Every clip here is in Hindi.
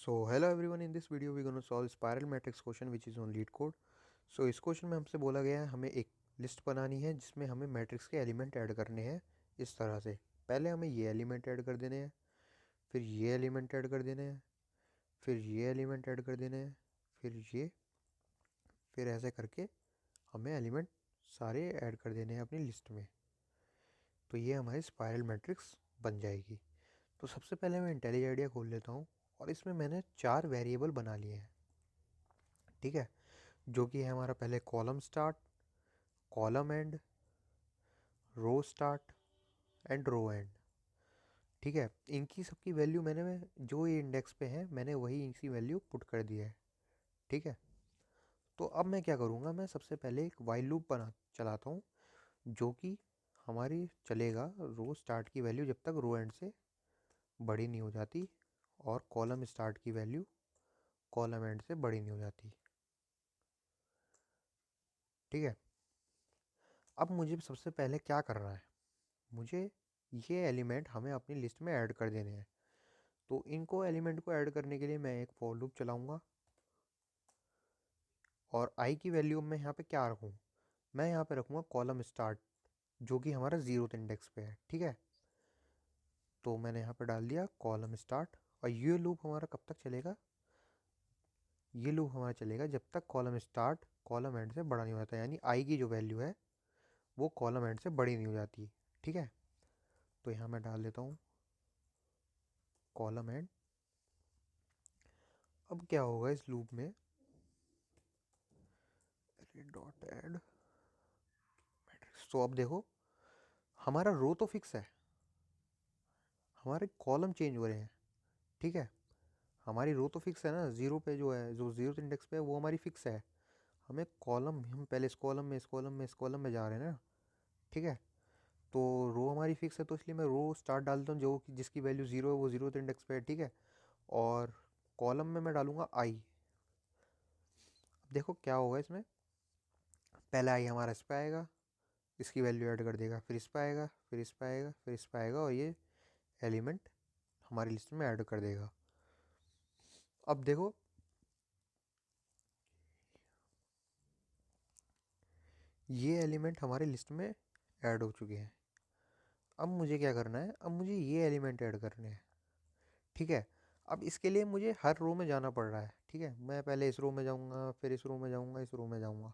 So hello everyone, in this video we're going to solve spiral matrix question which is on lead code. So इस क्वेश्चन में हमसे बोला गया है हमें एक लिस्ट बनानी है जिसमें हमें मैट्रिक्स के एलिमेंट ऐड करने हैं इस तरह से। पहले हमें ये एलिमेंट ऐड कर देने हैं, फिर ये एलिमेंट ऐड कर देने हैं, फिर ये एलिमेंट ऐड कर देने हैं, फिर ये, फिर ऐसे करके हमें एलिमेंट सारे ऐड कर देने हैं अपनी लिस्ट में। तो ये हमारी स्पाइरल मैट्रिक्स बन जाएगी। तो सबसे पहले मैं इंटेलिज आइडिया खोल लेता हूँ और इसमें मैंने 4 वेरिएबल बना लिए हैं, ठीक है, जो कि है हमारा पहले column start, column end, row start and row end. ठीक है, इनकी सबकी वैल्यू मैंने जो ये इंडेक्स पे है मैंने वही इनकी वैल्यू पुट कर दी है। ठीक है, तो अब मैं क्या करूँगा, मैं सबसे पहले एक वाइल लूप बना चलाता हूँ जो कि हमारी चलेगा रो स्टार्ट की वैल्यू जब तक रो एंड से बड़ी नहीं हो जाती और कॉलम स्टार्ट की वैल्यू कॉलम एंड से बड़ी नहीं हो जाती। ठीक है, अब मुझे सबसे पहले क्या करना है, मुझे ये एलिमेंट हमें अपनी लिस्ट में ऐड कर देने हैं। तो इनको एलिमेंट को ऐड करने के लिए मैं एक फॉर लूप चलाऊंगा और आई की वैल्यू मैं यहाँ पे क्या रखूँ, मैं यहाँ पे रखूँगा कॉलम स्टार्ट जो कि हमारा 0th इंडेक्स पे है। ठीक है, तो मैंने यहाँ पे डाल दिया कॉलम स्टार्ट और ये लूप हमारा कब तक चलेगा, ये लूप हमारा चलेगा जब तक कॉलम स्टार्ट कॉलम एंड से बड़ा नहीं हो जाता, यानी आई की जो वैल्यू है वो कॉलम एंड से बड़ी नहीं हो जाती। ठीक है, तो यहाँ मैं डाल देता हूँ कॉलम एंड। अब क्या होगा इस लूप में, डॉट ऐड मैट्रिक्स। तो अब देखो हमारा रो तो फिक्स है, हमारे कॉलम चेंज हो रहे हैं। ठीक है, हमारी रो तो फिक्स है ना, 0 पे जो है, जो 0th इंडेक्स पे है वो हमारी फिक्स है। हमें कॉलम, हम पहले इस कॉलम में, इस कॉलम में, इस कॉलम में जा रहे हैं ना। ठीक है, तो रो हमारी फिक्स है तो इसलिए मैं रो स्टार्ट डालता हूँ जो कि जिसकी वैल्यू 0 है वो 0th इंडेक्स पे है। ठीक है, और कॉलम में मैं डालूंगा आई। अब देखो क्या होगा इसमें, पहला आई हमारा इस पे आएगा, इसकी वैल्यू ऐड कर देगा, फिर इस पे आएगा, फिर इस पे आएगा, फिर इस पे आएगा और ये एलिमेंट हमारी लिस्ट में ऐड कर देगा। अब देखो ये एलिमेंट हमारे लिस्ट में ऐड हो चुके हैं। अब मुझे क्या करना है, अब मुझे ये एलिमेंट ऐड करने हैं। ठीक है, अब इसके लिए मुझे हर रो में जाना पड़ रहा है। ठीक है, मैं पहले इस रो में जाऊंगा, फिर इस रो में जाऊंगा, इस रो में जाऊंगा।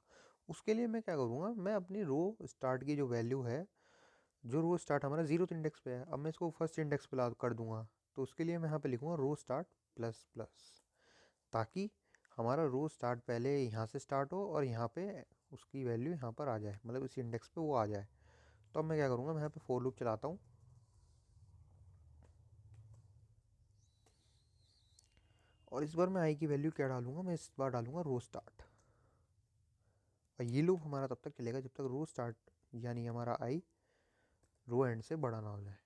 उसके लिए मैं क्या करूंगा, मैं अपनी रो स्टार्ट की जो वैल्यू है, जो रो स्टार्ट हमारा 0th इंडेक्स पे है, अब मैं इसको फर्स्ट इंडेक्स पे ला कर दूंगा। तो उसके लिए मैं यहाँ पे लिखूंगा रो स्टार्ट प्लस प्लस, ताकि हमारा रो स्टार्ट पहले यहाँ से स्टार्ट हो और यहाँ पे उसकी वैल्यू यहाँ पर आ जाए, मतलब इस इंडेक्स पे वो आ जाए। तो अब मैं क्या करूँगा, मैं यहाँ पे फोर लूप चलाता हूँ और इस बार मैं आई की वैल्यू क्या डालूंगा, मैं इस बार डालूंगा रो स्टार्ट। और ये लूप हमारा तब तक चलेगा जब तक रो स्टार्ट यानी हमारा आई रो एंड से बड़ा ना हो जाए।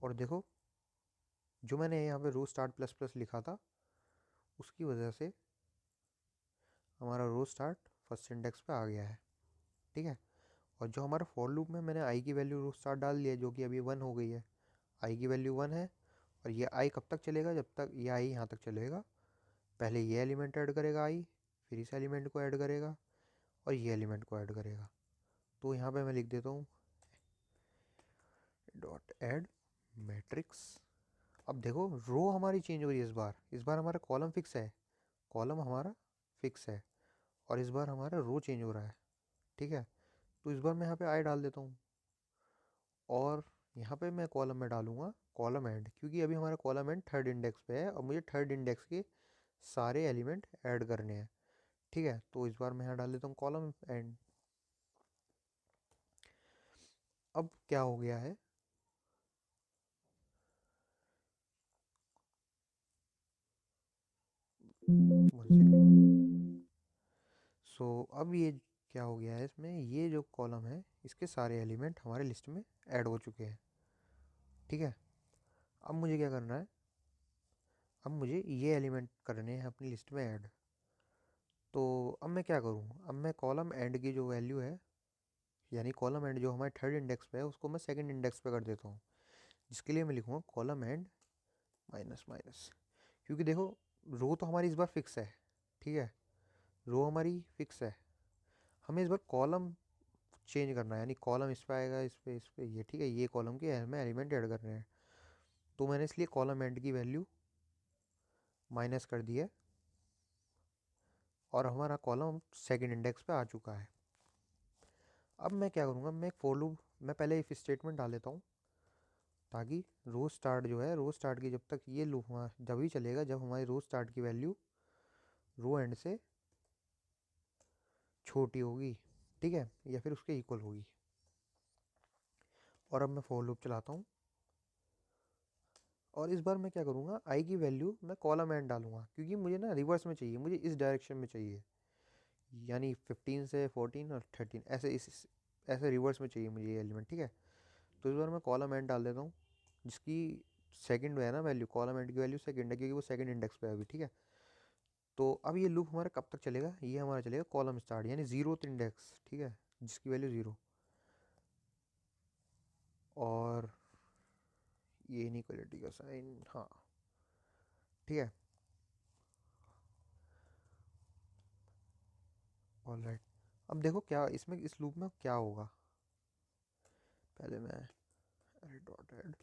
और देखो जो मैंने यहाँ पे रो स्टार्ट प्लस प्लस लिखा था उसकी वजह से हमारा रो स्टार्ट फर्स्ट इंडेक्स पे आ गया है। ठीक है, और जो हमारा फॉर लूप में मैंने आई की वैल्यू रो स्टार्ट डाल दिया जो कि अभी 1 हो गई है, आई की वैल्यू 1 है। और ये आई कब तक चलेगा, जब तक ये आई यहाँ तक चलेगा। पहले ये एलिमेंट ऐड करेगा आई, फिर इस एलिमेंट को ऐड करेगा और ये एलिमेंट को ऐड करेगा। तो यहाँ पे मैं लिख देता हूँ डॉट ऐड मैट्रिक्स। अब देखो रो हमारी चेंज हो रही है, इस बार हमारा कॉलम फिक्स है, कॉलम हमारा फिक्स है और इस बार हमारा रो चेंज हो रहा है। ठीक है, तो इस बार मैं यहाँ पे आई डाल देता हूँ और यहाँ पे मैं कॉलम में डालूंगा कॉलम एंड, क्योंकि अभी हमारा कॉलम एंड थर्ड इंडेक्स पे है और मुझे थर्ड इंडेक्स के सारे एलिमेंट ऐड करने हैं। ठीक है, तो इस बार मैं यहाँ डाल देता हूँ कॉलम एंड। अब क्या हो गया है, वन सेकेंड। सो अब ये क्या हो गया है, इसमें ये जो कॉलम है इसके सारे एलिमेंट हमारे लिस्ट में ऐड हो चुके हैं। ठीक है, अब मुझे क्या करना है, अब मुझे ये एलिमेंट करने हैं अपनी लिस्ट में ऐड। तो अब मैं क्या करूँ, अब मैं कॉलम एंड की जो वैल्यू है, यानी कॉलम एंड जो हमारे थर्ड इंडेक्स पे है उसको मैं सेकंड इंडेक्स पे कर देता हूँ, जिसके लिए मैं लिखूँगा कॉलम एंड माइनस माइनस। क्योंकि देखो रो तो हमारी इस बार फिक्स है, ठीक है, रो हमारी फिक्स है, हमें इस बार कॉलम चेंज करना है, यानी कॉलम इस पे आएगा, इस पे ये, ठीक है, ये कॉलम के हमें एलिमेंट ऐड करने हैं। तो मैंने इसलिए कॉलम एंड की वैल्यू माइनस कर दी है और हमारा कॉलम सेकंड इंडेक्स पे आ चुका है। अब मैं क्या करूँगा, मैं एक फॉर लूप, मैं पहले इफ स्टेटमेंट डाल लेता हूँ ताकि रो स्टार्ट जो है, रो स्टार्ट की जब तक ये लूप हमारा जब ही चलेगा जब हमारी रो स्टार्ट की वैल्यू रो एंड से छोटी होगी, ठीक है, या फिर उसके इक्वल होगी। और अब मैं फॉर लूप चलाता हूँ और इस बार मैं क्या करूँगा, आई की वैल्यू मैं कॉलम एंड डालूंगा, क्योंकि मुझे ना रिवर्स में चाहिए, मुझे इस डायरेक्शन में चाहिए, यानी 15 से 14 और 13 ऐसे ऐसे रिवर्स में चाहिए मुझे ये एलिमेंट, ठीक है। तो इस बार मैं कॉलम एंड डाल देता हूँ, जिसकी सेकंड है ना वैल्यू, कॉलम एंड की वैल्यू सेकंड है क्योंकि वो सेकंड इंडेक्स पे है अभी, ठीक है। तो अब ये लूप हमारा कब तक चलेगा, ये हमारा चलेगा कॉलम स्टार्ट यानी जीरो इंडेक्स, ठीक है, जिसकी वैल्यू 0। और ये इनइक्वालिटी का साइन, हाँ, ठीक है, ऑलराइट। अब देखो क्या इसमें इस लूप में क्या होगा, पहले मैं डॉट ऐड,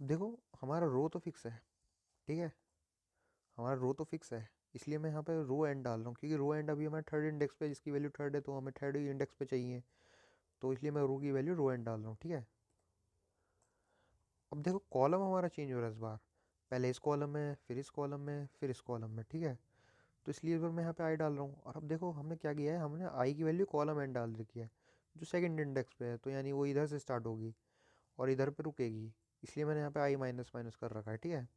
अब देखो हमारा रो तो फिक्स है, ठीक है, हमारा रो तो फिक्स है, इसलिए मैं यहाँ पे रो एंड डाल रहा हूँ, क्योंकि रो एंड अभी हमारा थर्ड इंडेक्स पे, जिसकी वैल्यू थर्ड है, तो हमें थर्ड इंडेक्स पे चाहिए, तो इसलिए मैं रो की वैल्यू रो एंड डाल रहा हूँ, ठीक है। अब देखो कॉलम हमारा चेंज हो रहा है इस बार, पहले इस कॉलम में, फिर इस कॉलम में, फिर इस कॉलम में, ठीक है। तो इसलिए इस बार मैं यहाँ पे आई डाल रहा हूँ, और अब देखो हमने क्या किया है, हमने आई की वैल्यू कॉलम एंड डाल रखी है जो सेकंड इंडेक्स पे है, तो यानी वो इधर से स्टार्ट होगी और इधर पे रुकेगी, इसलिए मैंने यहाँ पे आई माइनस माइनस कर रखा है, ठीक है।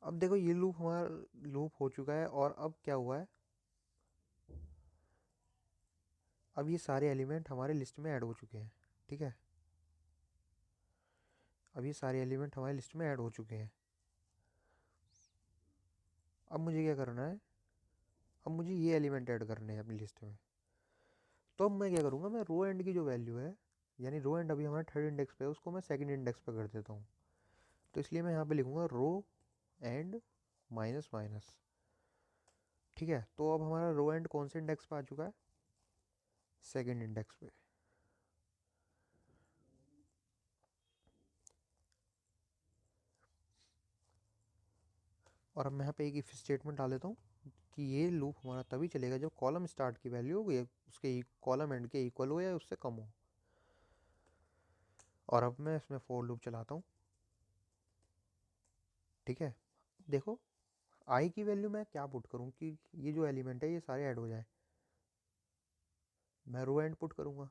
अब देखो ये लूप हमारा लूप हो चुका है, और अब क्या हुआ है, अब ये सारे एलिमेंट हमारे लिस्ट में ऐड हो चुके हैं, ठीक है, अब ये सारे एलिमेंट हमारे लिस्ट में ऐड हो चुके हैं। अब मुझे क्या करना है, अब मुझे ये एलिमेंट ऐड करने हैं अपनी लिस्ट में। तो अब मैं क्या करूँगा, मैं रो एंड की जो वैल्यू है, यानी रो एंड अभी हमारा थर्ड इंडेक्स पे है, उसको मैं सेकंड इंडेक्स पे कर देता हूँ। तो इसलिए मैं यहाँ पे लिखूँगा रो एंड माइनस माइनस, ठीक है। तो अब हमारा रो एंड कौन से इंडेक्स पे आ चुका है, सेकंड इंडेक्स पे। और अब मैं यहाँ पे एक इफ स्टेटमेंट डाल देता हूँ कि ये लूप हमारा तभी चलेगा जब कॉलम स्टार्ट की वैल्यू हो, उसके कॉलम एंड के इक्वल हो या उससे कम हो। और अब मैं इसमें फॉर लूप चलाता हूँ, ठीक है। देखो आई की वैल्यू मैं क्या पुट करूँ कि ये जो एलिमेंट है ये सारे ऐड हो जाए, मैं रो एंड पुट करूँगा,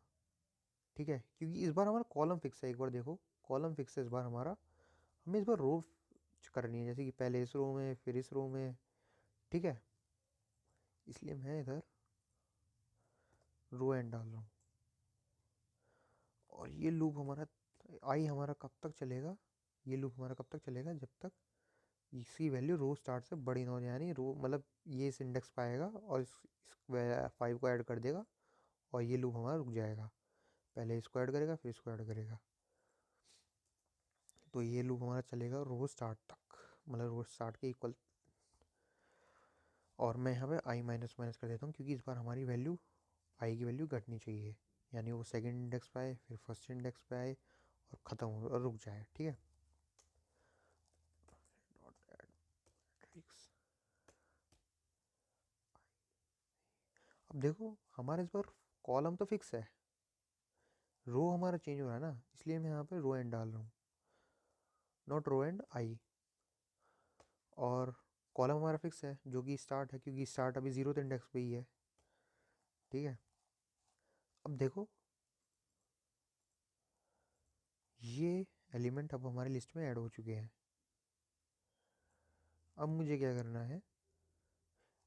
ठीक है, क्योंकि इस बार हमारा कॉलम फिक्स है, एक बार देखो कॉलम फिक्स है इस बार हमारा, हमें इस बार रो करनी है, जैसे कि पहले इस रो में फिर इस रो में, ठीक है, इसलिए मैं इधर रो एंड डाल रहा हूँ। और ये लूप हमारा आई हमारा कब तक चलेगा, ये लूप हमारा कब तक चलेगा, जब तक इसकी वैल्यू रो स्टार्ट से बड़ी ना हो जाए, यानी रो मतलब ये इस इंडेक्स पाएगा और इस 5 को ऐड कर देगा और ये लूप हमारा रुक जाएगा, पहले इसको ऐड करेगा फिर इसको ऐड करेगा। तो ये लूप हमारा चलेगा रो स्टार्ट तक, मतलब रो स्टार्ट के इक्वल। और मैं यहाँ पे आई माइनस माइनस कर देता हूँ, क्योंकि इस बार हमारी वैल्यू आई की वैल्यू घटनी चाहिए, यानी वो सेकंड इंडेक्स पे आए, फिर फर्स्ट इंडेक्स पे आए और ख़त्म हो और रुक जाए, ठीक है। डॉट ऐड मैट्रिक्स, अब देखो हमारे इस बार कॉलम तो फिक्स है, रो हमारा चेंज हो रहा है ना, इसलिए मैं यहाँ पे रो एंड डाल रहा हूँ, नॉट रो एंड आई। और कॉलम हमारा फिक्स है जो कि स्टार्ट है, क्योंकि स्टार्ट अभी जीरो इंडेक्स पे ही है, ठीक है। अब देखो ये एलिमेंट अब हमारी लिस्ट में ऐड हो चुके हैं, अब मुझे क्या करना है,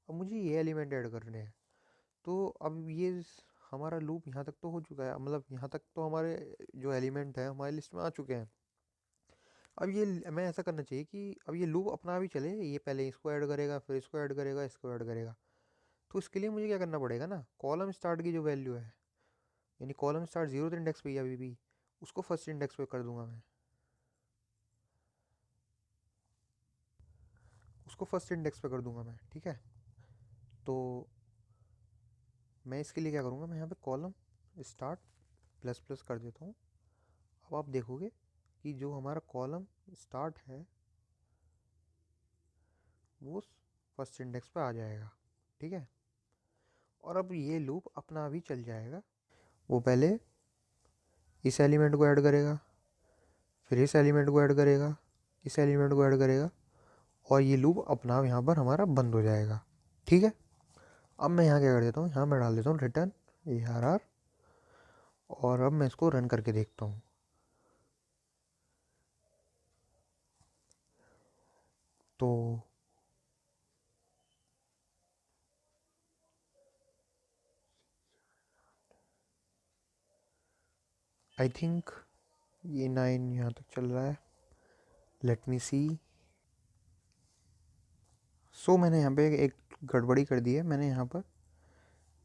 अब मुझे ये एलिमेंट ऐड करने हैं। तो अब ये हमारा लूप यहाँ तक तो हो चुका है, मतलब यहाँ तक तो हमारे जो एलिमेंट है हमारी लिस्ट में आ चुके हैं। अब ये मैं ऐसा करना चाहिए कि अब ये लूप अपना भी चले, ये पहले इसको ऐड करेगा फिर इसको ऐड करेगा इसको ऐड करेगा। तो इसके लिए मुझे क्या करना पड़ेगा ना, कॉलम स्टार्ट की जो वैल्यू है, यानी कॉलम स्टार्ट जीरो इंडेक्स पे ही है अभी भी, उसको फर्स्ट इंडेक्स पे कर दूंगा मैं, उसको फर्स्ट इंडेक्स पे कर दूंगा मैं, ठीक है। तो मैं इसके लिए क्या करूँगा, मैं यहाँ पे कॉलम स्टार्ट प्लस प्लस कर देता हूँ। अब आप देखोगे कि जो हमारा कॉलम स्टार्ट है वो फर्स्ट इंडेक्स पे आ जाएगा, ठीक है। और अब ये लूप अपना भी चल जाएगा। वो पहले इस एलिमेंट को ऐड करेगा, फिर इस एलिमेंट को ऐड करेगा, इस एलिमेंट को ऐड करेगा, और ये लूप अपना यहाँ पर हमारा बंद हो जाएगा, ठीक है। अब मैं यहाँ क्या कर देता हूँ, यहाँ मैं डाल देता हूँ रिटर्न ARR, और अब मैं इसको रन करके देखता हूँ। तो आई थिंक ये 9 यहाँ तक चल रहा है। लेट मी सी। सो मैंने यहाँ पे एक गड़बड़ी कर दी है, मैंने यहाँ पर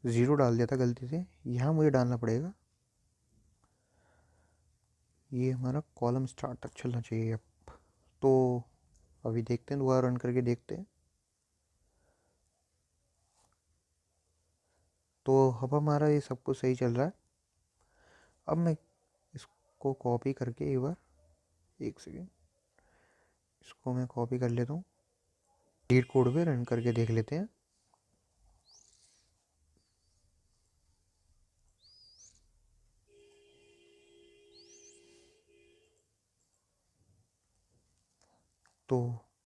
0 डाल दिया था गलती से। यहाँ मुझे डालना पड़ेगा, ये हमारा कॉलम स्टार्ट तक चलना चाहिए अब। तो अभी देखते हैं, दोबारा रन करके देखते हैं। तो अब हमारा ये सब कुछ सही चल रहा है। अब मैं इसको कॉपी करके एक बार, एक सेकेंड, इसको मैं कॉपी कर लेता हूँ, लीड कोड पे रन करके देख लेते हैं। तो